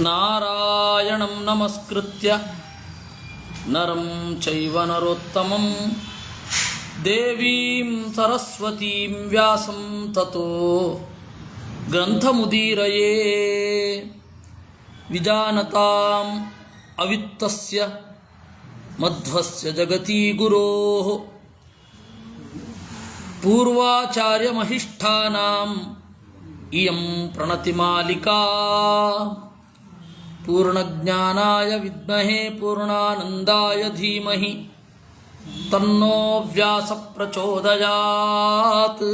ನಾರಾಯಣಂ ನಮಸ್ಕೃತ್ಯ ನರಂ ಚೈವ ನರೋತ್ತಮಂ ದೇವೀಂ ಸರಸ್ವತೀಂ ವ್ಯಾಸಂ ತತೋ ಗ್ರಂಥಮುದೀರಯೇ ವಿಜಾನತಾಂ ಅವಿತ್ತಸ್ಯ ಮಧ್ವಸ್ಯ ಜಗತಿ ಗುರೋಃ ಪೂರ್ವಾಚಾರ್ಯಮಹಿಷ್ಠಾನಾಂ ಇಯಂ ಪ್ರಣತಿಮಾಲಿಕಾ ಪೂರ್ಣಜ್ಞಾನಾಯ ವಿದ್ಮಹೇ ಪೂರ್ಣಾನಂದಾಯ ಧೀಮಹಿ ತನ್ನೋ ವ್ಯಾಸ ಪ್ರಚೋದಯಾತ್.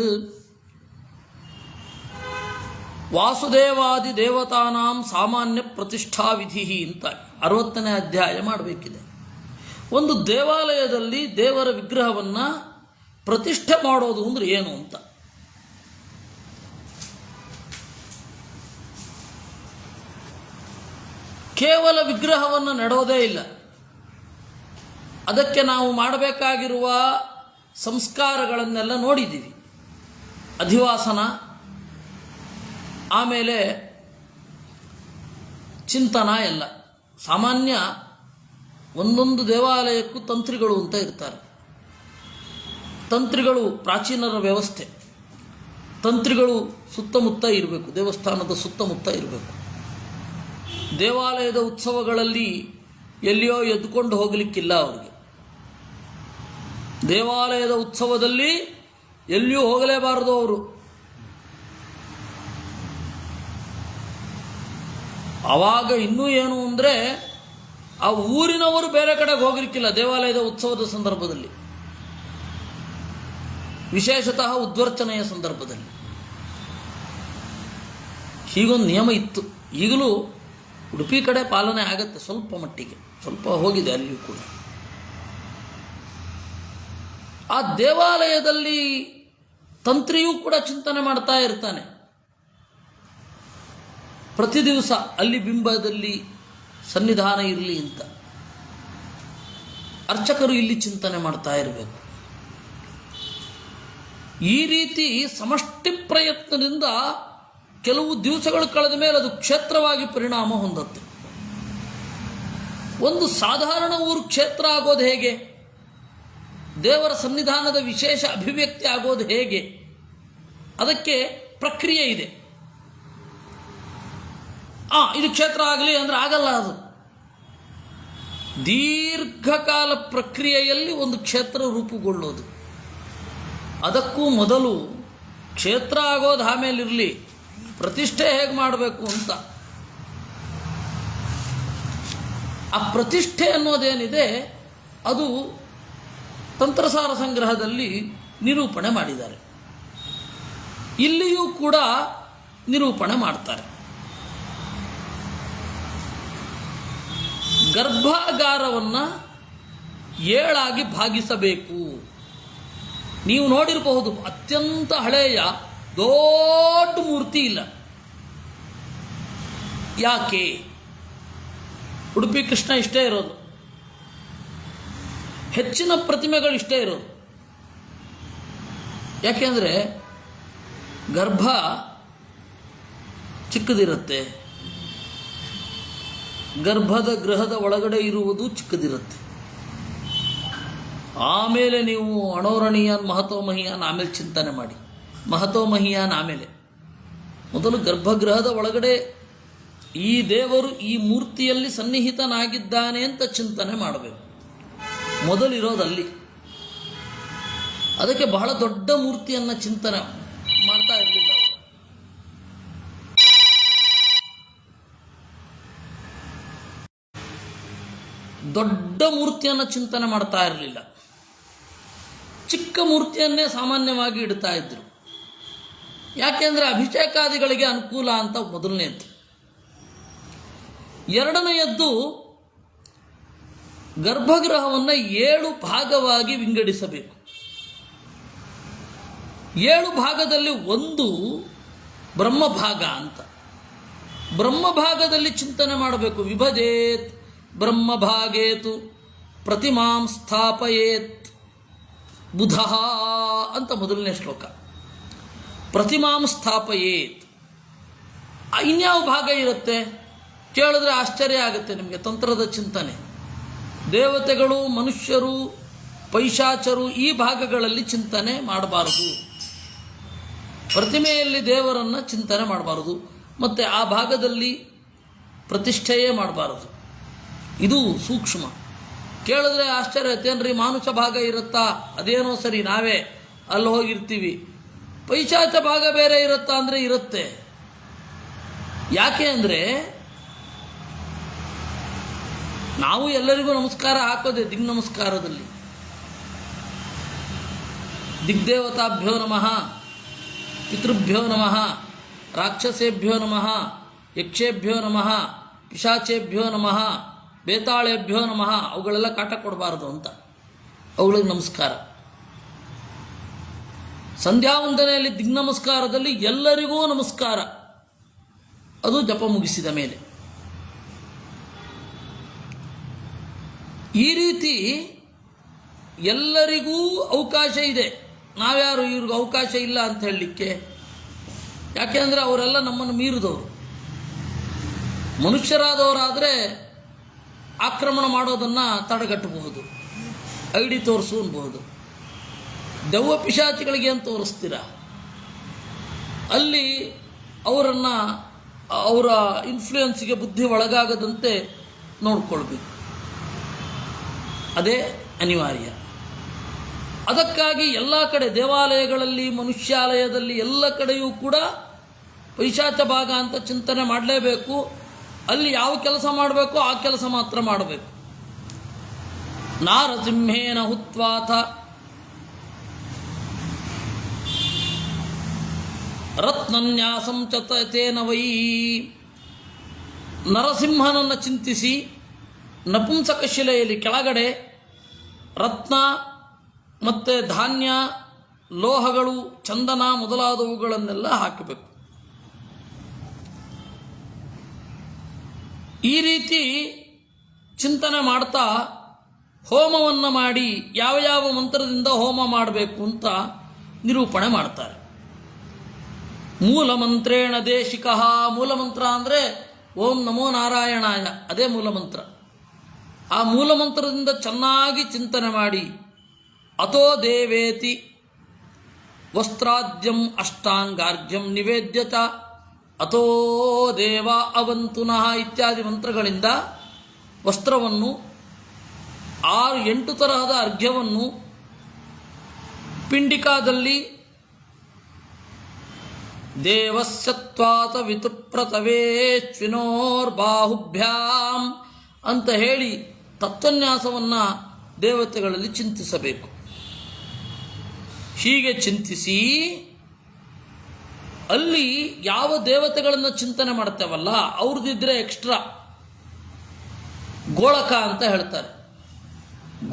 ವಾಸುದೇವಾದಿ ದೇವತಾನಾಂ ಸಾಮಾನ್ಯ ಪ್ರತಿಷ್ಠಾ ವಿಧಿ ಅಂತ 60ನೇ ಅಧ್ಯಾಯ ಮಾಡಬೇಕಿದೆ. ಒಂದು ದೇವಾಲಯದಲ್ಲಿ ದೇವರ ವಿಗ್ರಹವನ್ನು ಪ್ರತಿಷ್ಠೆ ಮಾಡೋದು ಅಂದರೆ ಏನು ಅಂತ. ಕೇವಲ ವಿಗ್ರಹವನ್ನು ನೆಡೋದೇ ಇಲ್ಲ, ಅದಕ್ಕೆ ನಾವು ಮಾಡಬೇಕಾಗಿರುವ ಸಂಸ್ಕಾರಗಳನ್ನೆಲ್ಲ ನೋಡಿದ್ದೀವಿ. ಅಧಿವಾಸನ, ಆಮೇಲೆ ಚಿಂತನ ಎಲ್ಲ. ಸಾಮಾನ್ಯ ಒಂದೊಂದು ದೇವಾಲಯಕ್ಕೂ ತಂತ್ರಿಗಳು ಅಂತ ಇರ್ತಾರೆ. ತಂತ್ರಿಗಳು ಪ್ರಾಚೀನರ ವ್ಯವಸ್ಥೆ. ತಂತ್ರಿಗಳು ಸುತ್ತಮುತ್ತ ಇರಬೇಕು, ದೇವಸ್ಥಾನದ ಸುತ್ತಮುತ್ತ ಇರಬೇಕು. ದೇವಾಲಯದ ಉತ್ಸವಗಳಲ್ಲಿ ಎಲ್ಲಿಯೋ ಎದ್ದುಕೊಂಡು ಹೋಗಲಿಕ್ಕಿಲ್ಲ ಅವರಿಗೆ. ದೇವಾಲಯದ ಉತ್ಸವದಲ್ಲಿ ಎಲ್ಲಿಯೂ ಹೋಗಲೇಬಾರದು ಅವರು. ಆವಾಗ ಇನ್ನೂ ಏನು ಅಂದರೆ ಆ ಊರಿನವರು ಬೇರೆ ಕಡೆಗೆ ಹೋಗಲಿಕ್ಕಿಲ್ಲ ದೇವಾಲಯದ ಉತ್ಸವದ ಸಂದರ್ಭದಲ್ಲಿ, ವಿಶೇಷತಃ ಉದ್ವರ್ಚನೆಯ ಸಂದರ್ಭದಲ್ಲಿ. ಹೀಗೊಂದು ನಿಯಮ ಇತ್ತು. ಈಗಲೂ ಉಡುಪಿ ಕಡೆ ಪಾಲನೆ ಆಗತ್ತೆ, ಸ್ವಲ್ಪ ಮಟ್ಟಿಗೆ, ಸ್ವಲ್ಪ ಹೋಗಿದೆ ಅಲ್ಲಿಯೂ ಕೂಡ. ಆ ದೇವಾಲಯದಲ್ಲಿ ತಂತ್ರಿಯೂ ಕೂಡ ಚಿಂತನೆ ಮಾಡ್ತಾ ಇರ್ತಾನೆ. ಪ್ರತಿ ದಿವಸ ಅಲ್ಲಿ ಬಿಂಬದಲ್ಲಿ ಸನ್ನಿಧಾನ ಇರಲಿ ಅಂತ ಅರ್ಚಕರು ಇಲ್ಲಿ ಚಿಂತನೆ ಮಾಡ್ತಾ ಇರಬೇಕು. ಈ ರೀತಿ ಸಮಷ್ಟಿ ಪ್ರಯತ್ನದಿಂದ ಕೆಲವು ದಿವಸಗಳು ಕಳೆದ ಮೇಲೆ ಅದು ಕ್ಷೇತ್ರವಾಗಿ ಪರಿಣಾಮ ಹೊಂದುತ್ತೆ. ಒಂದು ಸಾಧಾರಣ ಊರು ಕ್ಷೇತ್ರ ಆಗೋದು ಹೇಗೆ? ದೇವರ ಸನ್ನಿಧಾನದ ವಿಶೇಷ ಅಭಿವ್ಯಕ್ತಿ ಆಗೋದು ಹೇಗೆ? ಅದಕ್ಕೆ ಪ್ರಕ್ರಿಯೆ ಇದೆ. ಇದು ಕ್ಷೇತ್ರ ಆಗಲಿ ಅಂದರೆ ಆಗಲ್ಲ. ಅದು ದೀರ್ಘಕಾಲ ಪ್ರಕ್ರಿಯೆಯಲ್ಲಿ ಒಂದು ಕ್ಷೇತ್ರ ರೂಪುಗೊಳ್ಳೋದು. ಅದಕ್ಕೂ ಮೊದಲು ಕ್ಷೇತ್ರ ಆಗೋದು ಆಮೇಲಿರಲಿ, ಪ್ರತಿಷ್ಠೆ ಹೇಗೆ ಮಾಡಬೇಕು ಅಂತ. ಆ ಪ್ರತಿಷ್ಠೆ ಅನ್ನೋದೇನಿದೆ ಅದು ತಂತ್ರಸಾರ ಸಂಗ್ರಹದಲ್ಲಿ ನಿರೂಪಣೆ ಮಾಡಿದ್ದಾರೆ. ಇಲ್ಲಿಯೂ ಕೂಡ ನಿರೂಪಣೆ ಮಾಡ್ತಾರೆ. ಗರ್ಭಾಗಾರವನ್ನು 7 ಭಾಗಿಸಬೇಕು. ನೀವು ನೋಡಿರಬಹುದು, ಅತ್ಯಂತ ಹಳೆಯ ದೊಡ್ಡ ಮೂರ್ತಿ ಇಲ್ಲ. ಯಾಕೆ? ಉಡುಪಿ ಕೃಷ್ಣ ಇಷ್ಟೇ ಇರೋದು, ಹೆಚ್ಚಿನ ಪ್ರತಿಮೆಗಳು ಇಷ್ಟೇ ಇರೋದು. ಯಾಕೆಂದರೆ ಗರ್ಭ ಚಿಕ್ಕದಿರುತ್ತೆ, ಗರ್ಭದ ಗೃಹದ ಒಳಗಡೆ ಇರುವುದು ಚಿಕ್ಕದಿರುತ್ತೆ. ಆಮೇಲೆ ನೀವು ಅಣೋರಣೀಯಾನ್ ಮಹತೋಮಹಿಯಾನ್ ಆಮೇಲೆ ಚಿಂತನೆ ಮಾಡಿ, ಮಹತೋಮಹಿಯಾನ್ ಆಮೇಲೆ. ಮೊದಲು ಗರ್ಭಗೃಹದ ಒಳಗಡೆ ಈ ದೇವರು ಈ ಮೂರ್ತಿಯಲ್ಲಿ ಸನ್ನಿಹಿತನಾಗಿದ್ದಾನೆ ಅಂತ ಚಿಂತನೆ ಮಾಡಬೇಕು. ಮೊದಲಿರೋದಲ್ಲಿ ಅದಕ್ಕೆ ಬಹಳ ದೊಡ್ಡ ಮೂರ್ತಿಯನ್ನು ಚಿಂತನೆ ಮಾಡ್ತಾ ಇರಲಿಲ್ಲ ಅವರು. ದೊಡ್ಡ ಮೂರ್ತಿಯನ್ನು ಚಿಂತನೆ ಮಾಡ್ತಾ ಇರಲಿಲ್ಲ, ಚಿಕ್ಕ ಮೂರ್ತಿಯನ್ನೇ ಸಾಮಾನ್ಯವಾಗಿ ಇಡ್ತಾ ಇದ್ರು. ಯಾಕೆಂದರೆ ಅಭಿಷೇಕಾದಿಗಳಿಗೆ ಅನುಕೂಲ ಅಂತ ಮೊದಲನೇದ್ದು. ಎರಡನೆಯದ್ದು, ಗರ್ಭಗೃಹವನ್ನು 7 ಭಾಗವಾಗಿ ವಿಂಗಡಿಸಬೇಕು. 7 ಭಾಗದಲ್ಲಿ ಒಂದು ಬ್ರಹ್ಮಭಾಗ ಅಂತ. ಬ್ರಹ್ಮಭಾಗದಲ್ಲಿ ಚಿಂತನೆ ಮಾಡಬೇಕು. ವಿಭಜೇತ್ ಬ್ರಹ್ಮಭಾಗೇತು ಪ್ರತಿಮಾಂ ಸ್ಥಾಪಯೇತ್ ಬುಧ ಅಂತ ಮೊದಲನೇ ಶ್ಲೋಕ. ಪ್ರತಿಮಾಂ ಸ್ಥಾಪಯೇತ್. ಇನ್ಯಾವ ಭಾಗ ಇರುತ್ತೆ? ಕೇಳಿದ್ರೆ ಆಶ್ಚರ್ಯ ಆಗುತ್ತೆ ನಿಮಗೆ. ತಂತ್ರದ ಚಿಂತನೆ, ದೇವತೆಗಳು, ಮನುಷ್ಯರು, ಪೈಶಾಚರು ಈ ಭಾಗಗಳಲ್ಲಿ ಚಿಂತನೆ ಮಾಡಬಾರದು. ಪ್ರತಿಮೆಯಲ್ಲಿ ದೇವರನ್ನು ಚಿಂತನೆ ಮಾಡಬಾರದು, ಮತ್ತು ಆ ಭಾಗದಲ್ಲಿ ಪ್ರತಿಷ್ಠೆಯೇ ಮಾಡಬಾರದು. ಇದು ಸೂಕ್ಷ್ಮ. ಕೇಳಿದ್ರೆ ಆಶ್ಚರ್ಯ ಆಯ್ತೇನ್ರಿ, ಮಾನುಷ ಭಾಗ ಇರುತ್ತಾ? ಅದೇನೋ ಸರಿ, ನಾವೇ ಅಲ್ಲಿ ಹೋಗಿರ್ತೀವಿ. ಪೈಶಾಚ ಭಾಗ ಬೇರೆ ಇರುತ್ತಾ ಅಂದರೆ ಇರುತ್ತೆ. ಯಾಕೆ ಅಂದರೆ ನಾವು ಎಲ್ಲರಿಗೂ ನಮಸ್ಕಾರ ಹಾಕೋದೆ ದಿಗ್ ನಮಸ್ಕಾರದಲ್ಲಿ. ದಿಗ್ದೇವತಾಭ್ಯೋ ನಮಃ, ಪಿತೃಭ್ಯೋ ನಮಃ, ರಾಕ್ಷಸೇಭ್ಯೋ ನಮಃ, ಯಕ್ಷೇಭ್ಯೋ ನಮಃ, ಪಿಶಾಚೇಭ್ಯೋ ನಮಃ, ಬೇತಾಳೇಭ್ಯೋ ನಮಃ. ಅವುಗಳೆಲ್ಲ ಕಾಟ ಕೊಡಬಾರದು ಅಂತ ಅವುಗಳಿಗೆ ನಮಸ್ಕಾರ. ಸಂಧ್ಯಾ ವಂದನೆಯಲ್ಲಿ ದಿಗ್ನಮಸ್ಕಾರದಲ್ಲಿ ಎಲ್ಲರಿಗೂ ನಮಸ್ಕಾರ, ಅದು ಜಪ ಮುಗಿಸಿದ ಮೇಲೆ. ಈ ರೀತಿ ಎಲ್ಲರಿಗೂ ಅವಕಾಶ ಇದೆ. ನಾವ್ಯಾರು ಇವ್ರಿಗೆ ಅವಕಾಶ ಇಲ್ಲ ಅಂತ ಹೇಳಲಿಕ್ಕೆ? ಯಾಕೆಂದರೆ ಅವರೆಲ್ಲ ನಮ್ಮನ್ನು ಮೀರಿದವರು. ಮನುಷ್ಯರಾದವರಾದರೆ ಆಕ್ರಮಣ ಮಾಡೋದನ್ನು ತಡೆಗಟ್ಟಬಹುದು, ಐಡಿ ತೋರಿಸು ಅನ್ಬಹುದು. ದೆವ್ವ ಪಿಶಾಚಿಗಳಿಗೆ ಏನು ತೋರಿಸ್ತೀರ? ಅಲ್ಲಿ ಅವರನ್ನು ಅವರ ಇನ್ಫ್ಲೂಯೆನ್ಸ್ಗೆ ಬುದ್ಧಿ ಒಳಗಾಗದಂತೆ ನೋಡ್ಕೊಳ್ಬೇಕು. ಅದೇ ಅನಿವಾರ್ಯ. ಅದಕ್ಕಾಗಿ ಎಲ್ಲ ಕಡೆ ದೇವಾಲಯಗಳಲ್ಲಿ, ಮನುಷ್ಯಾಲಯದಲ್ಲಿ ಎಲ್ಲ ಕಡೆಯೂ ಕೂಡ ಪೈಶಾಚ ಭಾಗ ಅಂತ ಚಿಂತನೆ ಮಾಡಲೇಬೇಕು. ಅಲ್ಲಿ ಯಾವ ಕೆಲಸ ಮಾಡಬೇಕು ಆ ಕೆಲಸ ಮಾತ್ರ ಮಾಡಬೇಕು. ನಾರಸಿಂಹೇನ ಹುತ್ವಾಥ ರತ್ನನ್ಯಾಸಂ ಚತೇನ ವೈ. ನರಸಿಂಹನನ್ನು ಚಿಂತಿಸಿ ನಪುಂಸಕ ಶಿಲೆಯಲ್ಲಿ ಕೆಳಗಡೆ ರತ್ನ ಮತ್ತು ಧಾನ್ಯ, ಲೋಹಗಳು, ಚಂದನ ಮೊದಲಾದವುಗಳನ್ನೆಲ್ಲ ಹಾಕಬೇಕು. ಈ ರೀತಿ ಚಿಂತನೆ ಮಾಡ್ತಾ ಹೋಮವನ್ನು ಮಾಡಿ ಯಾವ ಯಾವ ಮಂತ್ರದಿಂದ ಹೋಮ ಮಾಡಬೇಕು ಅಂತ ನಿರೂಪಣೆ ಮಾಡ್ತಾರೆ. ಮೂಲಮಂತ್ರೇಣ ದೇಶಿಕಃ. ಮೂಲಮಂತ್ರ ಅಂದರೆ ಓಂ ನಮೋ ನಾರಾಯಣಾಯ, ಅದೇ ಮೂಲಮಂತ್ರ. ಆ ಮೂಲಮಂತ್ರದಿಂದ ಚೆನ್ನಾಗಿ ಚಿಂತನೆ ಮಾಡಿ ಅಥೋ ದೇವೇತಿ ವಸ್ತ್ರಾದ್ಯಂ ಅಷ್ಟಾಂಗಾರ್ಘ್ಯಂ ನಿವೇದ್ಯತ ಅಥೋ ದೇವ ಅವಂತುನಃ ಇತ್ಯಾದಿ ಮಂತ್ರಗಳಿಂದ ವಸ್ತ್ರವನ್ನು 6-8 ತರಹದ ಅರ್ಘ್ಯವನ್ನು ಪಿಂಡಿಕಾದಲ್ಲಿ ದೇವಸ್ಯತ್ವಾತ ವಿತುಪ್ರತವೇಶ್ವಿನೋರ್ಬಾಹುಭ್ಯಾಂ ಅಂತ ಹೇಳಿ ತತ್ವನ್ಯಾಸವನ್ನು ದೇವತೆಗಳಲ್ಲಿ ಚಿಂತಿಸಬೇಕು. ಹೀಗೆ ಚಿಂತಿಸಿ ಅಲ್ಲಿ ಯಾವ ದೇವತೆಗಳನ್ನು ಚಿಂತನೆ ಮಾಡ್ತೇವಲ್ಲ ಅವ್ರದ್ದಿದ್ರೆ ಎಕ್ಸ್ಟ್ರಾ ಗೋಳಕ ಅಂತ ಹೇಳ್ತಾರೆ.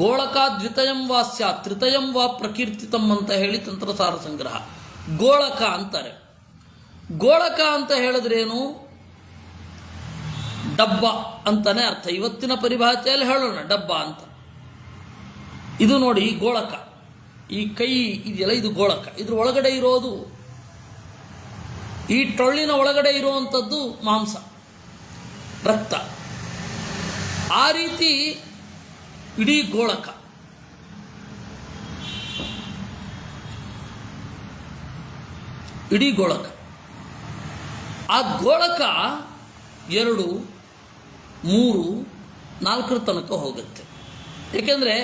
ಗೋಳಕ ದ್ವಿತಯಂ ವಾ ಸ್ಯಾತ್ ತ್ರಿತಯಂ ವಾ ಪ್ರಕೀರ್ತಿತಂ ಅಂತ ಹೇಳಿ ತಂತ್ರಸಾರ ಸಂಗ್ರಹ. ಗೋಳಕ ಅಂತಾರೆ. ಗೋಳಕ ಅಂತ ಹೇಳಿದ್ರೇನು? ಡಬ್ಬ ಅಂತಾನೆ ಅರ್ಥ. ಇವತ್ತಿನ ಪರಿಭಾಷೆಯಲ್ಲಿ ಹೇಳೋಣ ಡಬ್ಬ ಅಂತ. ಇದು ನೋಡಿ ಗೋಳಕ, ಈ ಕೈ ಇದೆಯಲ್ಲ ಇದು ಗೋಳಕ. ಇದ್ರ ಒಳಗಡೆ ಇರೋದು, ಈ ಟೊಳ್ಳಿನ ಒಳಗಡೆ ಇರುವಂಥದ್ದು ಮಾಂಸ, ರಕ್ತ. ಆ ರೀತಿ ಇಡೀ ಗೋಳಕ. ಇಡೀ ಗೋಳಕ. ಆ ಗೋಳಕ 2, 3, 4 ತನಕ ಹೋಗುತ್ತೆ. ಏಕೆಂದರೆ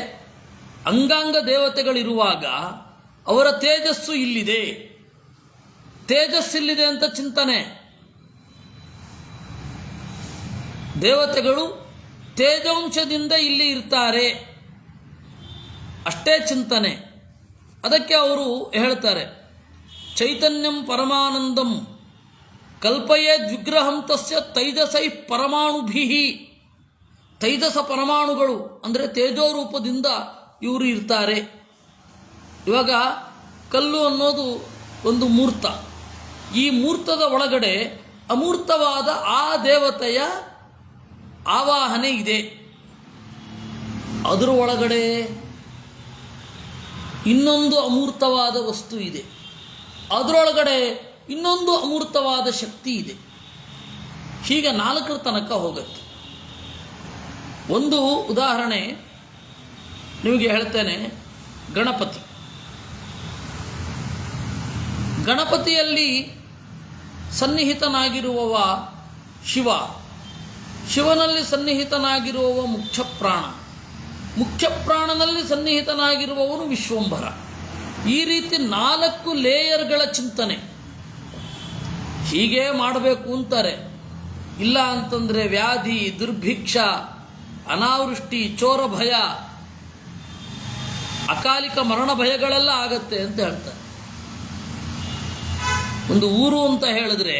ಅಂಗಾಂಗ ದೇವತೆಗಳಿರುವಾಗ ಅವರ ತೇಜಸ್ಸು ಇಲ್ಲಿದೆ, ತೇಜಸ್ಸಿಲ್ಲಿದೆ ಅಂತ ಚಿಂತನೆ. ದೇವತೆಗಳು ತೇಜಾಂಶದಿಂದ ಇಲ್ಲಿ ಇರ್ತಾರೆ ಅಷ್ಟೇ ಚಿಂತನೆ. ಅದಕ್ಕೆ ಅವರು ಹೇಳ್ತಾರೆ ಚೈತನ್ಯಂ ಪರಮಾನಂದಂ ಕಲ್ಪಯೇ ದ್ವಿಗ್ರಹಂ ತಸ್ಯ ತೈಜಸೈ ಪರಮಾಣುಭಿ. ತೈಜಸ ಪರಮಾಣುಗಳು ಅಂದರೆ ತೇಜೋರೂಪದಿಂದ ಇವರು ಇರ್ತಾರೆ. ಇವಾಗ ಕಲ್ಲು ಅನ್ನೋದು ಒಂದು ಮೂರ್ತ. ಈ ಮೂರ್ತದ ಒಳಗಡೆ ಅಮೂರ್ತವಾದ ಆ ದೇವತೆಯ ಆವಾಹನೆ ಇದೆ. ಅದರ ಒಳಗಡೆ ಇನ್ನೊಂದು ಅಮೂರ್ತವಾದ ವಸ್ತು ಇದೆ. ಅದರೊಳಗಡೆ ಇನ್ನೊಂದು ಅಮೂರ್ತವಾದ ಶಕ್ತಿ ಇದೆ. ಹೀಗೆ 4ರ ತನಕ ಹೋಗುತ್ತೆ. ಒಂದು ಉದಾಹರಣೆ ನಿಮಗೆ ಹೇಳ್ತೇನೆ. ಗಣಪತಿಯಲ್ಲಿ ಸನ್ನಿಹಿತನಾಗಿರುವವ ಶಿವ, ಶಿವನಲ್ಲಿ ಸನ್ನಿಹಿತನಾಗಿರುವವ ಮುಖ್ಯ ಪ್ರಾಣನಲ್ಲಿ ಸನ್ನಿಹಿತನಾಗಿರುವವನು ವಿಶ್ವಂಭರ. ಈ ರೀತಿ 4 ಲೇಯರ್ಗಳ ಚಿಂತನೆ ಹೀಗೆ ಮಾಡಬೇಕು ಅಂತಾರೆ. ಇಲ್ಲ ಅಂತಂದರೆ ವ್ಯಾಧಿ, ದುರ್ಭಿಕ್ಷ, ಅನಾವೃಷ್ಟಿ, ಚೋರ ಭಯ, ಅಕಾಲಿಕ ಮರಣ ಭಯಗಳೆಲ್ಲ ಆಗತ್ತೆ ಅಂತ ಹೇಳ್ತಾರೆ. ಒಂದು ಊರು ಅಂತ ಹೇಳಿದ್ರೆ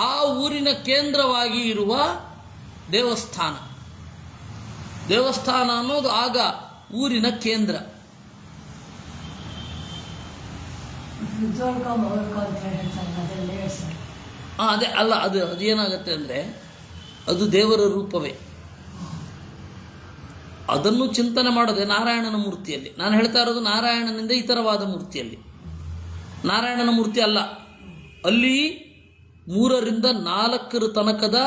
ಆ ಊರಿನ ಕೇಂದ್ರವಾಗಿ ಇರುವ ದೇವಸ್ಥಾನ ಅನ್ನೋದು ಆಗ ಊರಿನ ಕೇಂದ್ರ. ಅದೇ ಅಲ್ಲ, ಅದು ಏನಾಗುತ್ತೆ ಅಂದರೆ ಅದು ದೇವರ ರೂಪವೇ. ಅದನ್ನು ಚಿಂತನೆ ಮಾಡೋದೆ ನಾರಾಯಣನ ಮೂರ್ತಿಯಲ್ಲಿ. ನಾನು ಹೇಳ್ತಾ ಇರೋದು ನಾರಾಯಣನಿಂದ ಇತರವಾದ ಮೂರ್ತಿಯಲ್ಲಿ. ನಾರಾಯಣನ ಮೂರ್ತಿ ಅಲ್ಲ, ಅಲ್ಲಿ 3ರಿಂದ 4ರ ತನಕದ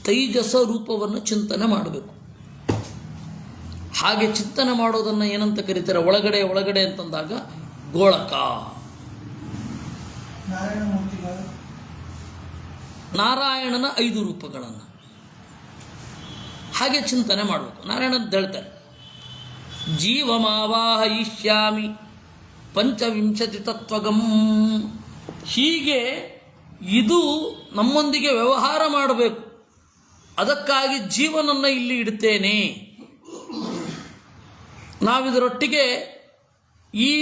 ತೈಜಸ ರೂಪವನ್ನು ಚಿಂತನೆ ಮಾಡಬೇಕು. ಹಾಗೆ ಚಿಂತನೆ ಮಾಡೋದನ್ನು ಏನಂತ ಕರೀತಾರೆ? ಒಳಗಡೆ ಅಂತಂದಾಗ ಗೋಳಕ. ನಾರಾಯಣನ 5 ರೂಪಗಳನ್ನು ಹಾಗೆ ಚಿಂತನೆ ಮಾಡಬೇಕು. ನಾರಾಯಣಂತ ಹೇಳ್ತಾರೆ, ಜೀವಮಾವಾಹಯಿಷ್ಯಾಮಿ ಪಂಚವಿಂಶತಿ ತತ್ವಗಂ. ಹೀಗೆ ಇದು ನಮ್ಮೊಂದಿಗೆ ವ್ಯವಹಾರ ಮಾಡಬೇಕು. ಅದಕ್ಕಾಗಿ ಜೀವನನ್ನು ಇಲ್ಲಿ ಇಡ್ತೇನೆ. ನಾವಿದರೊಟ್ಟಿಗೆ ಈ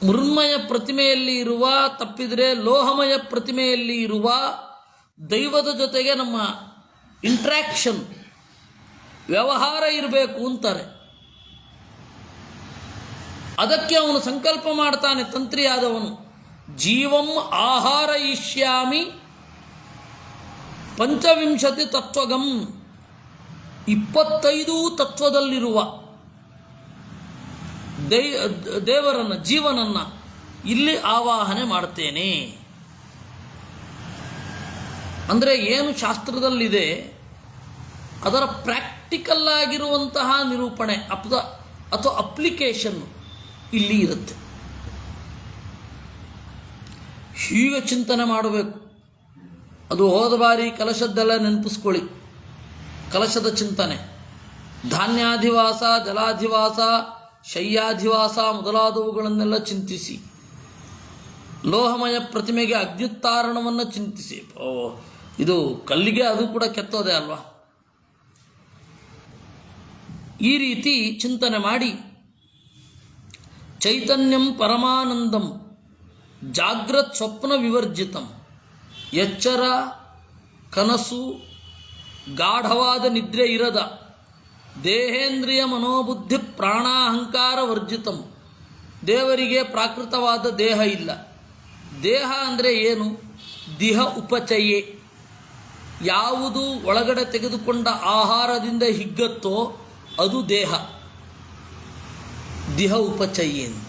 ಮೃನ್ಮಯ ಪ್ರತಿಮೆಯಲ್ಲಿ ಇರುವ, ತಪ್ಪಿದರೆ ಲೋಹಮಯ ಪ್ರತಿಮೆಯಲ್ಲಿ ಇರುವ ದೈವದ ಜೊತೆಗೆ ನಮ್ಮ ಇಂಟ್ರ್ಯಾಕ್ಷನ್, ವ್ಯವಹಾರ ಇರಬೇಕು ಅಂತಾರೆ. ಅದಕ್ಕೆ ಅವನು ಸಂಕಲ್ಪ ಮಾಡ್ತಾನೆ, ತಂತ್ರಿಯಾದವನು. ಜೀವಂ ಆಹಾರಯಿಷ್ಯಾಮಿ ಪಂಚವಿಂಶತಿ ತತ್ವಗಂ. 25 ತತ್ವದಲ್ಲಿರುವ ದೇವರನ್ನು, ಜೀವನನ್ನು ಇಲ್ಲಿ ಆವಾಹನೆ ಮಾಡ್ತೇನೆ. ಅಂದರೆ ಏನು ಶಾಸ್ತ್ರದಲ್ಲಿದೆ ಅದರ ಪ್ರಾಕ್ಟಿಕಲ್ ಆಗಿರುವಂತಹ ನಿರೂಪಣೆ ಅಥವಾ ಅಪ್ಲಿಕೇಶನ್ ಇಲ್ಲಿ ಇರುತ್ತೆ. ಹೀಗೆ ಚಿಂತನೆ ಮಾಡಬೇಕು. ಅದು ಹೋದ ಬಾರಿ ಕಲಶದ್ದೆಲ್ಲ ನೆನಪಿಸ್ಕೊಳ್ಳಿ. ಕಲಶದ ಚಿಂತನೆ, ಧಾನ್ಯಾಧಿವಾಸ, ಜಲಾಧಿವಾಸ, ಶಯ್ಯಾಧಿವಾಸ ಮೊದಲಾದವುಗಳನ್ನೆಲ್ಲ ಚಿಂತಿಸಿ, ಲೋಹಮಯ ಪ್ರತಿಮೆಗೆ ಅಗ್ನಿತ್ತಾರಣವನ್ನು ಚಿಂತಿಸಿ. ಇದು ಕಲ್ಲಿಗೆ ಅದು ಕೂಡ ಕೆತ್ತೋದೆ ಅಲ್ವಾ? ಈ ರೀತಿ ಚಿಂತನೆ ಮಾಡಿ ಚೈತನ್ಯಂ ಪರಮಾನಂದಂ ಜಾಗ್ರತ್ ಸ್ವಪ್ನ ವಿವರ್ಜಿತಂ. ಎಚ್ಚರ, ಕನಸು, ಗಾಢವಾದ ನಿದ್ರೆ ಇರದ, ದೇಹೇಂದ್ರಿಯ ಮನೋಬುದ್ಧಿ ಪ್ರಾಣಾಹಂಕಾರ ವರ್ಜಿತಂ. ದೇವರಿಗೆ ಪ್ರಾಕೃತವಾದ ದೇಹ ಇಲ್ಲ. ದೇಹ ಅಂದರೆ ಏನು? ದಿಹ ಉಪಚಯೆ. ಯಾವುದು ಒಳಗಡೆ ತೆಗೆದುಕೊಂಡ ಆಹಾರದಿಂದ ಹಿಗ್ಗತ್ತೋ ಅದು ದೇಹ. ದಿಹ ಉಪಚಯೆ ಅಂತ.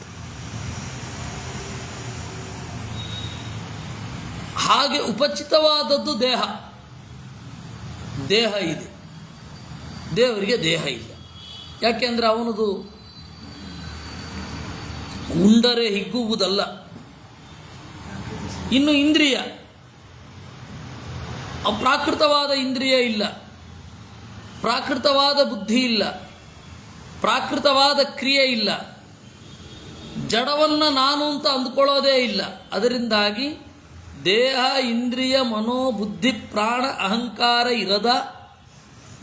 ಹಾಗೆ ಉಪಚಿತವಾದದ್ದು ದೇಹ. ದೇಹ ಇದೆ, ದೇವರಿಗೆ ದೇಹ ಇಲ್ಲ. ಯಾಕೆಂದರೆ ಅವನದು ಉಂಡರೆ ಹಿಗ್ಗುವುದಲ್ಲ. ಇನ್ನು ಇಂದ್ರಿಯ, ಪ್ರಾಕೃತವಾದ ಇಂದ್ರಿಯ ಇಲ್ಲ, ಪ್ರಾಕೃತವಾದ ಬುದ್ಧಿ ಇಲ್ಲ, ಪ್ರಾಕೃತವಾದ ಕ್ರಿಯೆ ಇಲ್ಲ, ಜಡವನ್ನು ನಾನು ಅಂತ ಅಂದುಕೊಳ್ಳೋದೇ ಇಲ್ಲ. ಅದರಿಂದಾಗಿ ದೇಹ, ಇಂದ್ರಿಯ, ಮನೋಬುದ್ಧಿ, ಪ್ರಾಣ, ಅಹಂಕಾರ ಇರದ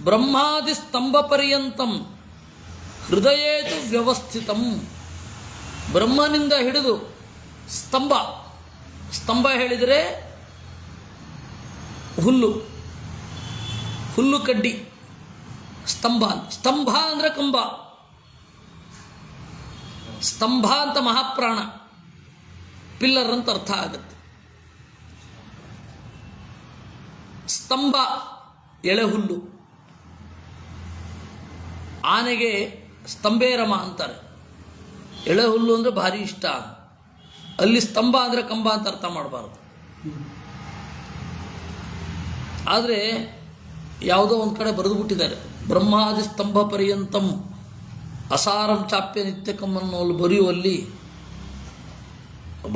ಬ್ರಹ್ಮಾದಿ ಸ್ತಂಭ ಪರ್ಯಂತಂ ಹೃದಯೇತು ವ್ಯವಸ್ಥಿತಂ. ಬ್ರಹ್ಮನಿಂದ ಹಿಡಿದು ಸ್ತಂಭ, ಸ್ತಂಭ ಹೇಳಿದರೆ ಹುಲ್ಲು ಕಡ್ಡಿ, ಸ್ತಂಭ. ಸ್ತಂಭ ಅಂದರೆ ಕಂಬ, ಸ್ತಂಭ ಅಂತ ಮಹಾಪ್ರಾಣ, ಪಿಲ್ಲರ್ ಅಂತ ಅರ್ಥ ಆಗುತ್ತೆ. ಸ್ತಂಭ ಎಳೆ ಹುಲ್ಲು. ಆನೆಗೆ ಸ್ತಂಭೇರಮ ಅಂತಾರೆ. ಎಳೆ ಹುಲ್ಲು ಅಂದರೆ ಭಾರಿ ಇಷ್ಟ. ಅಲ್ಲಿ ಸ್ತಂಭ ಅಂದರೆ ಕಂಬ ಅಂತ ಅರ್ಥ ಮಾಡಬಾರ್ದು. ಆದರೆ ಯಾವುದೋ ಒಂದು ಕಡೆ ಬರೆದು ಬಿಟ್ಟಿದ್ದಾರೆ, ಬ್ರಹ್ಮಾದಿ ಸ್ತಂಭ ಪರ್ಯಂತಂ ಅಸಾರಂ ಚಾಪ್ಯ ನಿತ್ಯಕಂ ಅನ್ನೋಲ್ಲಿ ಬರೆಯುವಲ್ಲಿ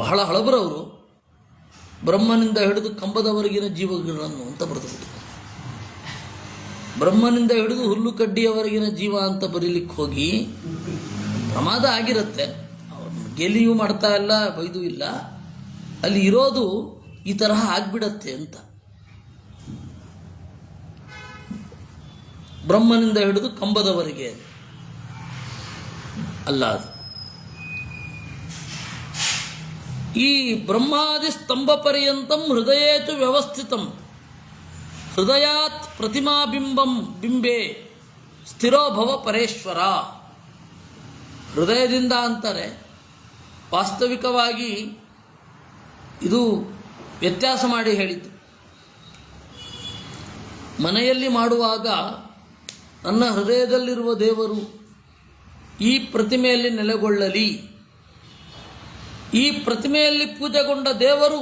ಬಹಳ ಹಳಬರವರು ಬ್ರಹ್ಮನಿಂದ ಹಿಡಿದು ಕಂಬದವರೆಗಿನ ಜೀವಗಳನ್ನು ಅಂತ ಬರೆದುಬಿಟ್ಟಿದ್ದಾರೆ. ಬ್ರಹ್ಮನಿಂದ ಹಿಡಿದು ಹುಲ್ಲು ಕಡ್ಡಿಯವರೆಗಿನ ಜೀವ ಅಂತ ಬರೀಲಿಕ್ಕೆ ಹೋಗಿ ಪ್ರಮಾದ ಆಗಿರುತ್ತೆ. ಗೆಲಿಯೂ ಮಾಡ್ತಾ ಇಲ್ಲ, ಬೈದು ಇಲ್ಲ, ಅಲ್ಲಿ ಇರೋದು ಈ ತರಹ ಆಗ್ಬಿಡತ್ತೆ ಅಂತ. ಬ್ರಹ್ಮನಿಂದ ಹಿಡಿದು ಕಂಬದವರೆಗೆ ಅಲ್ಲ ಅದು. ಈ ಬ್ರಹ್ಮಾದಿ ಸ್ತಂಭ ಪರ್ಯಂತಂ ಹೃದಯೇತು ವ್ಯವಸ್ಥಿತಂ ಹೃದಯಾತ್ ಪ್ರತಿಮಾಬಿಂಬಂ ಬಿಂಬೆ ಸ್ಥಿರೋಭವ ಪರೇಶ್ವರ. ಹೃದಯದಿಂದ ಅಂತಾರೆ, ವಾಸ್ತವಿಕವಾಗಿ ಇದು ವ್ಯತ್ಯಾಸ ಮಾಡಿ ಹೇಳಿದ್ದು. ಮನೆಯಲ್ಲಿ ಮಾಡುವಾಗ ನನ್ನ ಹೃದಯದಲ್ಲಿರುವ ದೇವರು ಈ ಪ್ರತಿಮೆಯಲ್ಲಿ ನೆಲೆಗೊಳ್ಳಲಿ, ಈ ಪ್ರತಿಮೆಯಲ್ಲಿ ಪೂಜೆಗೊಂಡ ದೇವರು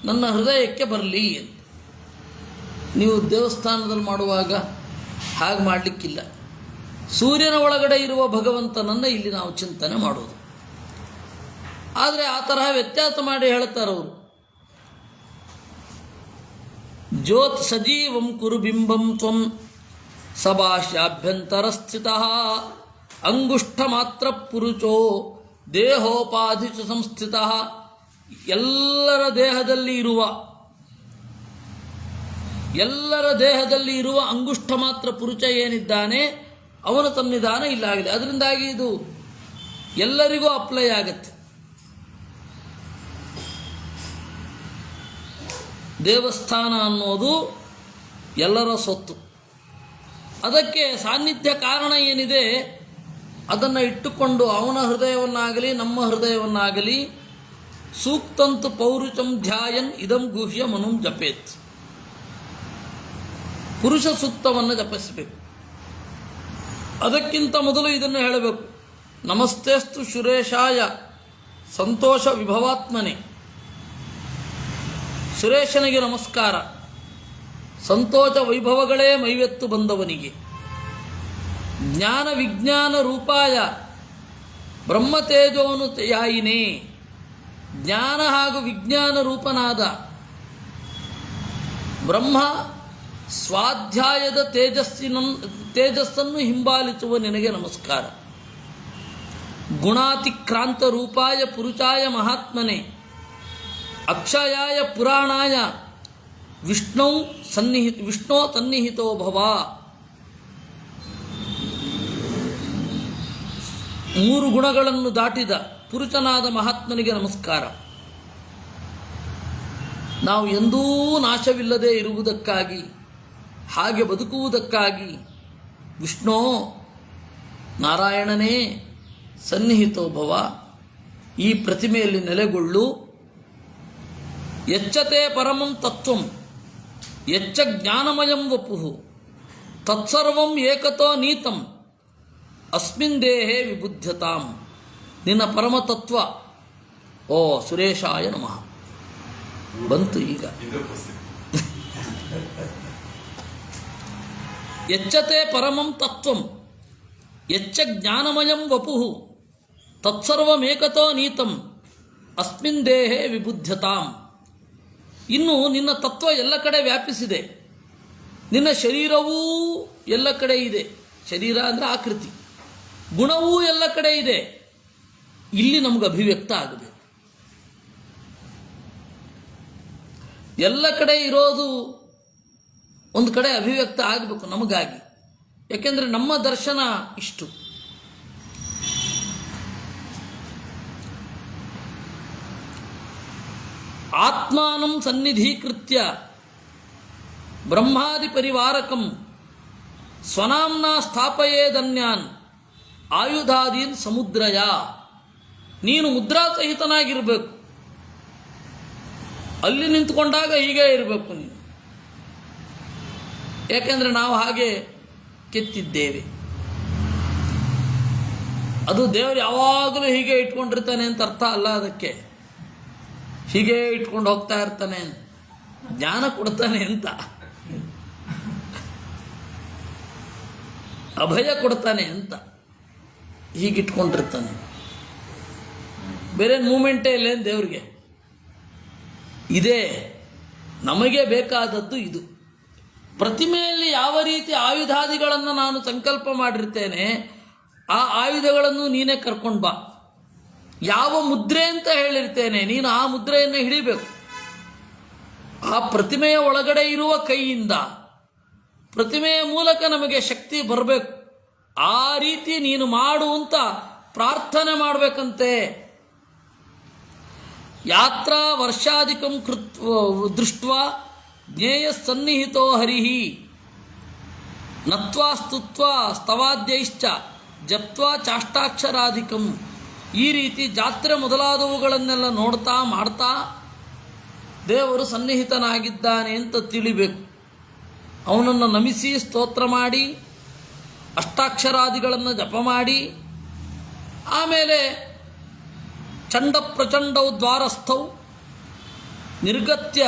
ನನ್ನ ಹೃದಯಕ್ಕೆ ಬರಲಿ ಅಂತ. ನೀವು ದೇವಸ್ಥಾನದಲ್ಲಿ ಮಾಡುವಾಗ ಹಾಗೆ ಮಾಡಲಿಕ್ಕಿಲ್ಲ. ಸೂರ್ಯನ ಒಳಗಡೆ ಇರುವ ಭಗವಂತನನ್ನು ಇಲ್ಲಿ ನಾವು ಚಿಂತನೆ ಮಾಡೋದು. ಆದರೆ ಆ ತರಹ ವ್ಯತ್ಯಾಸ ಮಾಡಿ ಹೇಳ್ತಾರವರು. ಜ್ಯೋತ್ ಸಜೀವಂ ಕುರು ಬಿಂಬಂ ತ್ವಂ ಸಭಾಷ್ಯಾಭ್ಯಂತರ ಸ್ಥಿತ ಅಂಗುಷ್ಠ ಮಾತ್ರ ಪುರುಷೋ ದೇಹೋಪಾಧಿಚ ಸಂಸ್ಥಿತ. ಎಲ್ಲರ ದೇಹದಲ್ಲಿ ಇರುವ ಅಂಗುಷ್ಠ ಮಾತ್ರ ಪುರುಷ ಏನಿದ್ದಾನೆ ಅವನ ತನ್ನಿಧಾನ ಇಲ್ಲಾಗಿದೆ. ಅದರಿಂದಾಗಿ ಇದು ಎಲ್ಲರಿಗೂ ಅಪ್ಲೈ ಆಗತ್ತೆ. ದೇವಸ್ಥಾನ ಅನ್ನೋದು ಎಲ್ಲರ ಸೊತ್ತು. ಅದಕ್ಕೆ ಸಾನ್ನಿಧ್ಯ ಕಾರಣ ಏನಿದೆ ಅದನ್ನು ಇಟ್ಟುಕೊಂಡು ಅವನ ಹೃದಯವನ್ನಾಗಲಿ ನಮ್ಮ ಹೃದಯವನ್ನಾಗಲಿ ಸೂಕ್ತಂತು ಪೌರುಷಂ ಧ್ಯಾಯನ್ ಇದಂ ಗುಹ್ಯ ಮನುಂ ಜಪೇತ್. ಪುರುಷ ಸೂಕ್ತವನ್ನು ಜಪಿಸಬೇಕು. ಅದಕ್ಕಿಂತ ಮೊದಲು ಇದನ್ನು ಹೇಳಬೇಕು. ನಮಸ್ತೇಸ್ತು ಸುರೇಶಾಯ ಸಂತೋಷ ವಿಭವಾತ್ಮನೆ. ಸುರೇಶನಿಗೆ ನಮಸ್ಕಾರ, ಸಂತೋಷ ವೈಭವಗಳೇ ಮೈವೆತ್ತು ಬಂದವನಿಗೆ. ಜ್ಞಾನ ವಿಜ್ಞಾನ ರೂಪಾಯ ಬ್ರಹ್ಮತೇಜೋನು ಯಾಯಿನೇ. ಜ್ಞಾನ ಹಾಗೂ ವಿಜ್ಞಾನ ರೂಪನಾದ ಬ್ರಹ್ಮ ಸ್ವಾಧ್ಯಾಯದ ತೇಜಸ್ಸನ್ನು ಹಿಂಬಾಲಿಸುವ ನಿನಗೆ ನಮಸ್ಕಾರ. ಗುಣಾತಿಕ್ರಾಂತ ರೂಪಾಯ ಪುರುಷಾಯ ಮಹಾತ್ಮನೆ ಅಕ್ಷಯಾಯ ಪುರಾಣಾಯ ವಿಷ್ಣೋ ಸನ್ನಿಹಿತೋ ಭವ. ಮೂರು ಗುಣಗಳನ್ನು ದಾಟಿದ ಪುರುಷನಾದ ಮಹಾತ್ಮನಿಗೆ ನಮಸ್ಕಾರ. ನಾವು ಎಂದೂ ನಾಶವಿಲ್ಲದೆ ಇರುವುದಕ್ಕಾಗಿ, ಹಾಗೆ ಬದುಕುವುದಕ್ಕಾಗಿ ವಿಷ್ಣೋ ನಾರಾಯಣನೇ ಸನ್ನಿಹಿತೋ ಭವ, ಈ ಪ್ರತಿಮೆಯಲ್ಲಿ ನೆಲೆಗೊಳ್ಳು. ಎಚ್ಚತೆ ಪರಮಂ ತತ್ವಂ ಎಚ್ಚ ಜ್ಞಾನಮಯಂ ವಪುಃ ತತ್ಸರ್ವಂ ಏಕತೋ ನೀತಂ ಅಸ್ಮಿನ್ ದೇಹೇ ವಿಬುದ್ಧತಾಂ. ನಿನ್ನ ಪರಮತತ್ವ ಓ ಸುರೇಶಾಯ ನಮಃ ಬಂತು ಈಗ. ಎಚ್ಚತೆ ಪರಮಂ ತತ್ವಂ ಎಚ್ಚ ಜ್ಞಾನಮಯಂ ವಪುಃ ತತ್ಸರ್ವಮೇಕತೋ ನೀತಂ ಅಸ್ಮಿನ್ ದೇಹೇ ವಿಬುದ್ಧತಾಂ. ಇನ್ನು ನಿನ್ನ ತತ್ವ ಎಲ್ಲ ಕಡೆ ವ್ಯಾಪಿಸಿದೆ. ನಿನ್ನ ಶರೀರವೂ ಎಲ್ಲ ಕಡೆ ಇದೆ. ಶರೀರ ಅಂದರೆ ಆಕೃತಿ. ಗುಣವೂ ಎಲ್ಲ ಕಡೆ ಇದೆ. ಇಲ್ಲಿ ನಮಗೆ ಅಭಿವ್ಯಕ್ತ ಆಗಬೇಕು. ಎಲ್ಲ ಕಡೆ ಇರೋದು ಒಂದು ಕಡೆ ಅಭಿವ್ಯಕ್ತ ಆಗಬೇಕು ನಮಗಾಗಿ. ಯಾಕೆಂದರೆ ನಮ್ಮ ದರ್ಶನ ಇಷ್ಟು. ಆತ್ಮಾನಂ ಸನ್ನಿಧೀಕೃತ್ಯ ಬ್ರಹ್ಮಾದಿ ಪರಿವಾರಕಂ ಸ್ವನಾಮ್ನಾ ಸ್ಥಾಪಯೇದನ್ಯಾನ್ ಆಯುಧಾದೀನ್ ಸಮುದ್ರಯ. ನೀನು ಮುದ್ರಾ ಸಹಿತನಾಗಿರಬೇಕು. ಅಲ್ಲಿ ನಿಂತುಕೊಂಡಾಗ ಹೀಗೆ ಇರಬೇಕು ನೀನು. ಯಾಕೆಂದರೆ ನಾವು ಹಾಗೆ ಕೆತ್ತಿದ್ದೇವೆ. ಅದು ದೇವರು ಯಾವಾಗಲೂ ಹೀಗೆ ಇಟ್ಕೊಂಡಿರ್ತಾನೆ ಅಂತ ಅರ್ಥ ಅಲ್ಲ. ಅದಕ್ಕೆ ಹೀಗೆ ಇಟ್ಕೊಂಡು ಹೋಗ್ತಾ ಇರ್ತಾನೆ, ಜ್ಞಾನ ಕೊಡ್ತಾನೆ ಅಂತ. ಅಭಯ ಕೊಡ್ತಾನೆ ಅಂತ ಹೀಗಿಟ್ಕೊಂಡಿರ್ತಾನೆ. ಬೇರೆ ಮೂಮೆಂಟೇ ಇಲ್ಲೇನು ದೇವ್ರಿಗೆ? ಇದೇ ನಮಗೆ ಬೇಕಾದದ್ದು. ಇದು ಪ್ರತಿಮೆಯಲ್ಲಿ ಯಾವ ರೀತಿ ಆಯುಧಾದಿಗಳನ್ನು ನಾನು ಸಂಕಲ್ಪ ಮಾಡಿರ್ತೇನೆ, ಆ ಆಯುಧಗಳನ್ನು ನೀನೇ ಕರ್ಕೊಂಡು ಬಾ. ಯಾವ ಮುದ್ರೆ ಅಂತ ಹೇಳಿರ್ತೇನೆ, ನೀನು ಆ ಮುದ್ರೆಯನ್ನು ಹಿಡಿಬೇಕು. ಆ ಪ್ರತಿಮೆಯ ಒಳಗಡೆ ಇರುವ ಕೈಯಿಂದ ಪ್ರತಿಮೆಯ ಮೂಲಕ ನಮಗೆ ಶಕ್ತಿ ಬರಬೇಕು. ಆ ರೀತಿ ನೀನು ಮಾಡು ಅಂತ ಪ್ರಾರ್ಥನೆ ಮಾಡಬೇಕಂತೆ. ಯಾತ್ರಾ ವರ್ಷಾಧಿಕಂ ದೃಷ್ಟ್ವಾ ಜ್ಞೇಯ ಸನ್ನಿಹಿತೋ ಹರಿಹಿ ನತ್ವಾ ಸ್ತುತ್ವಾ ಸ್ತವಾದ್ಯೈಶ್ಚ ಜಪ್ತ್ವಾ ಚಾಷ್ಟಾಕ್ಷರಾಧಿಕಂ. ಈ ರೀತಿ ಜಾತ್ರೆ ಮೊದಲಾದವುಗಳನ್ನೆಲ್ಲ ನೋಡ್ತಾ ಮಾಡ್ತಾ ದೇವರು ಸನ್ನಿಹಿತನಾಗಿದ್ದಾನೆ ಅಂತ ತಿಳಿಬೇಕು. ಅವನನ್ನು ನಮಿಸಿ ಸ್ತೋತ್ರ ಮಾಡಿ ಅಷ್ಟಾಕ್ಷರಾದಿಗಳನ್ನು ಜಪ ಮಾಡಿ ಆಮೇಲೆ ಚಂಡ ಪ್ರಚಂಡೌ ದ್ವಾರಸ್ಥೌ ನಿರ್ಗತ್ಯ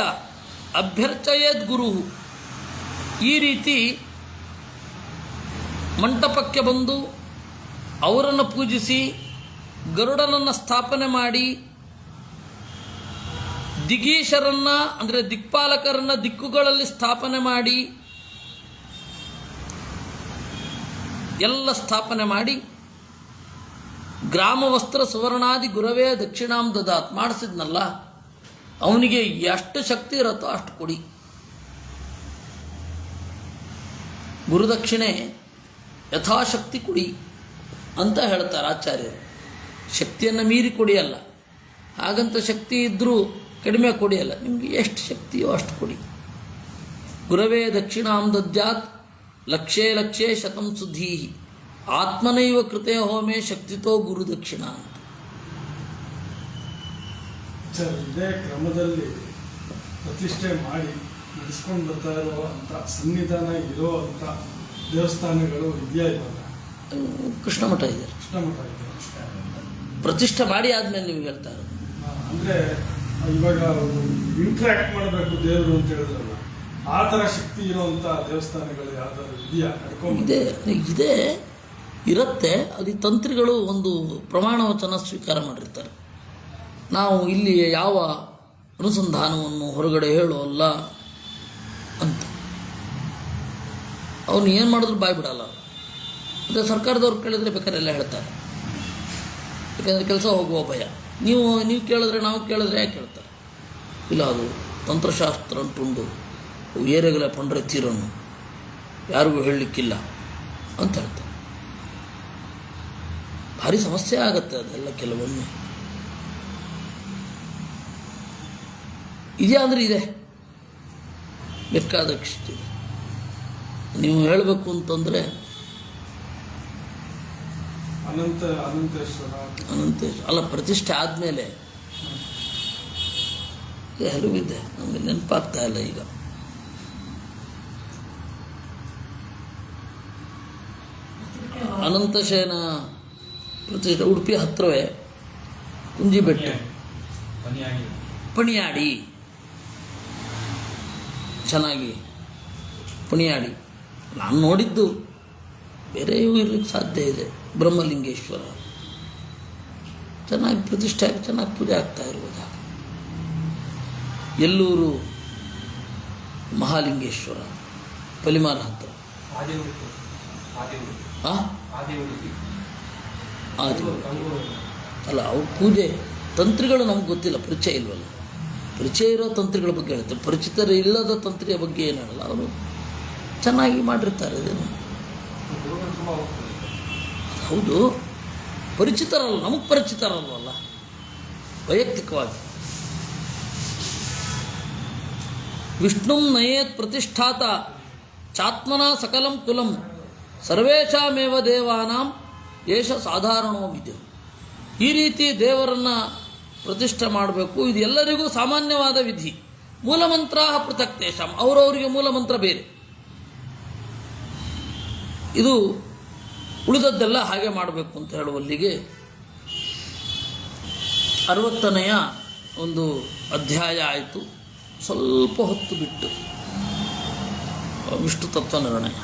ಅಭ್ಯರ್ಚಯೇದ್ ಗುರು. ಈ ರೀತಿ ಮಂಟಪಕ್ಕೆ ಬಂದು ಅವರನ್ನು ಪೂಜಿಸಿ ಗರುಡನನ್ನು ಸ್ಥಾಪನೆ ಮಾಡಿ ದಿಗೀಶರನ್ನು ಅಂದರೆ ದಿಕ್ಪಾಲಕರನ್ನು ದಿಕ್ಕುಗಳಲ್ಲಿ ಸ್ಥಾಪನೆ ಮಾಡಿ ಎಲ್ಲ ಸ್ಥಾಪನೆ ಮಾಡಿ ಗ್ರಾಮವಸ್ತ್ರ ಸುವರ್ಣಾದಿ ಗುರವೇ ದಕ್ಷಿಣಾಂ ದದಾತ್ ಮಾಡಿಸಿದ್ನಲ್ಲ, ಅವನಿಗೆ ಎಷ್ಟು ಶಕ್ತಿ ಇರುತ್ತೋ ಅಷ್ಟು ಕೊಡಿ. ಗುರುದಕ್ಷಿಣೆ ಯಥಾಶಕ್ತಿ ಕೊಡಿ ಅಂತ ಹೇಳ್ತಾರೆ ಆಚಾರ್ಯರು. ಶಕ್ತಿಯನ್ನು ಮೀರಿ ಕೊಡಿಯಲ್ಲ, ಹಾಗಂತ ಶಕ್ತಿ ಇದ್ದರೂ ಕಡಿಮೆ ಕೊಡಿಯಲ್ಲ, ನಿಮಗೆ ಎಷ್ಟು ಶಕ್ತಿಯೋ ಅಷ್ಟು ಕೊಡಿ. ಗುರವೇ ದಕ್ಷಿಣಾಂ ದದ್ಯಾತ್ ಲಕ್ಷೇ ಲಕ್ಷೇ ಶತಂ ಸುಧೀಹಿ ಆತ್ಮನೈವ ಕೃತೆ ಹೋಮೆ ಶಕ್ತಿತೋ ಗುರು ದಕ್ಷಿಣ ಅಂತ. ಇದೇ ಕ್ರಮದಲ್ಲಿ ಪ್ರತಿಷ್ಠೆ ಮಾಡಿ ನಡೆಸ್ಕೊಂಡು ಬರ್ತಾ ಇರುವಂಥ ಸನ್ನಿಧಾನ ಇರುವಂಥ ದೇವಸ್ಥಾನಗಳು ಇದೆಯಾ? ಇವಾಗ ಕೃಷ್ಣ ಮಠ ಇದೆ. ಕೃಷ್ಣ ಮಠ ಇದೆ. ಪ್ರತಿಷ್ಠೆ ಮಾಡಿ ಆದ್ಮೇಲೆ ನೀವು ಹೇಳ್ತಾ ಇರೋದು ಅಂದರೆ ಇವಾಗ ಇಂಟ್ರಾಕ್ಟ್ ಮಾಡಬೇಕು ದೇವರು ಅಂತ ಹೇಳಿದ್ರಲ್ಲ, ಆ ಥರ ಶಕ್ತಿ ಇರುವಂಥ ದೇವಸ್ಥಾನಗಳು ಯಾವ್ದಾದ್ರು ಇದೆಯಾ? ಇದೆ, ಇರುತ್ತೆ. ಅದು ತಂತ್ರಿಗಳು ಒಂದು ಪ್ರಮಾಣ ವಚನ ಸ್ವೀಕಾರ ಮಾಡಿರ್ತಾರೆ. ನಾವು ಇಲ್ಲಿ ಯಾವ ಅನುಸಂಧಾನವನ್ನು ಹೊರಗಡೆ ಹೇಳೋಲ್ಲ ಅಂತ. ಅವನು ಏನು ಮಾಡಿದ್ರು ಬಾಯ್ ಬಿಡಲ್ಲ. ಮತ್ತು ಸರ್ಕಾರದವ್ರು ಕೇಳಿದ್ರೆ ಬೇಕಾದ್ರೆ ಎಲ್ಲ ಹೇಳ್ತಾರೆ, ಯಾಕಂದರೆ ಕೆಲಸ ಹೋಗುವ ಭಯ. ನೀವು ಕೇಳಿದ್ರೆ ನಾವು ಕೇಳಿದ್ರೆ ಯಾಕೆ ಹೇಳ್ತಾರೆ? ಇಲ್ಲ, ಅದು ತಂತ್ರಶಾಸ್ತ್ರ ಅಂಟುಂಡು ಏರೆಗಲ ಪಂಡ್ರೆ ತೀರನ್ನು ಯಾರಿಗೂ ಹೇಳಲಿಕ್ಕಿಲ್ಲ ಅಂತ ಹೇಳ್ತಾರೆ. ಭಾರಿ ಸಮಸ್ಯೆ ಆಗತ್ತೆ ಅದೆಲ್ಲ ಕೆಲವೊಮ್ಮೆ. ಇದೆಯಾ ಅಂದರೆ ಇದೆ, ಬೇಕಾದಷ್ಟಿದೆ. ನೀವು ಹೇಳಬೇಕು ಅಂತಂದರೆ ಅನಂತೇಶ್ವರ ಅಲ್ಲ, ಪ್ರತಿಷ್ಠೆ ಆದಮೇಲೆ ಹಲವಿದೆ, ನಮಗೆ ನೆನಪಾಗ್ತಾ ಇಲ್ಲ ಈಗ. ಅನಂತಶಯನ ಪ್ರತಿಷ್ಠೆ ಉಡುಪಿ ಹತ್ತಿರವೇ ಕುಂಜಿಬೆಟ್ಟು ಪಣಿಯಾಡಿ, ಚೆನ್ನಾಗಿ ಪಣಿಯಾಡಿ ನಾನು ನೋಡಿದ್ದು. ಬೇರೆಯೂ ಇರಲಿಕ್ಕೆ ಸಾಧ್ಯ ಇದೆ. ಬ್ರಹ್ಮಲಿಂಗೇಶ್ವರ ಚೆನ್ನಾಗಿ ಪ್ರತಿಷ್ಠೆ ಆಗಿ ಚೆನ್ನಾಗಿ ಪೂಜೆ ಆಗ್ತಾ ಇರುವುದು. ಎಲ್ಲೂರು ಮಹಾಲಿಂಗೇಶ್ವರ ಪಲಿಮಾರ ಹತ್ರ, ಅಲ್ಲ ಅವ್ರ ಪೂಜೆ ತಂತ್ರಿಗಳು ನಮ್ಗೆ ಗೊತ್ತಿಲ್ಲ, ಪರಿಚಯ ಇಲ್ವಲ್ಲ. ಪರಿಚಯ ಇರೋ ತಂತ್ರಿಗಳ ಬಗ್ಗೆ ಹೇಳ್ತಾರೆ, ಪರಿಚಿತರ ಇಲ್ಲದ ತಂತ್ರಿಯ ಬಗ್ಗೆ ಏನು ಹೇಳಲ್ಲ. ಅವರು ಚೆನ್ನಾಗಿ ಮಾಡಿರ್ತಾರೆ. ಅದೇನು ಹೌದು, ಪರಿಚಿತರಲ್ಲ, ನಮಗೆ ಪರಿಚಿತರಲ್ವಲ್ಲ ವೈಯಕ್ತಿಕವಾಗಿ. ವಿಷ್ಣುಂ ನಯೇತ್ ಪ್ರತಿಷ್ಠಾತ ಚಾತ್ಮನ ಸಕಲಂ ಕುಲಂ ಸರ್ವೇಷಾಮೇವ ದೇವಾನಾಂ ಏಷ ಸಾಧಾರಣೋ ವಿದ್ಯೆ. ಈ ರೀತಿ ದೇವರನ್ನು ಪ್ರತಿಷ್ಠೆ ಮಾಡಬೇಕು. ಇದು ಎಲ್ಲರಿಗೂ ಸಾಮಾನ್ಯವಾದ ವಿಧಿ. ಮೂಲಮಂತ್ರ ಪೃಥಕ್ ತೇಷಾಂ, ಅವರವರಿಗೆ ಮೂಲಮಂತ್ರ ಬೇರೆ. ಇದು ಉಳಿದದ್ದೆಲ್ಲ ಹಾಗೆ ಮಾಡಬೇಕು ಅಂತ ಹೇಳುವಲ್ಲಿಗೆ 60ನೆಯ ಒಂದು ಅಧ್ಯಾಯ ಆಯಿತು. ಸ್ವಲ್ಪ ಹೊತ್ತು ಬಿಟ್ಟು ವಿಷ್ಣು ತತ್ವ ನಿರ್ಣಯ.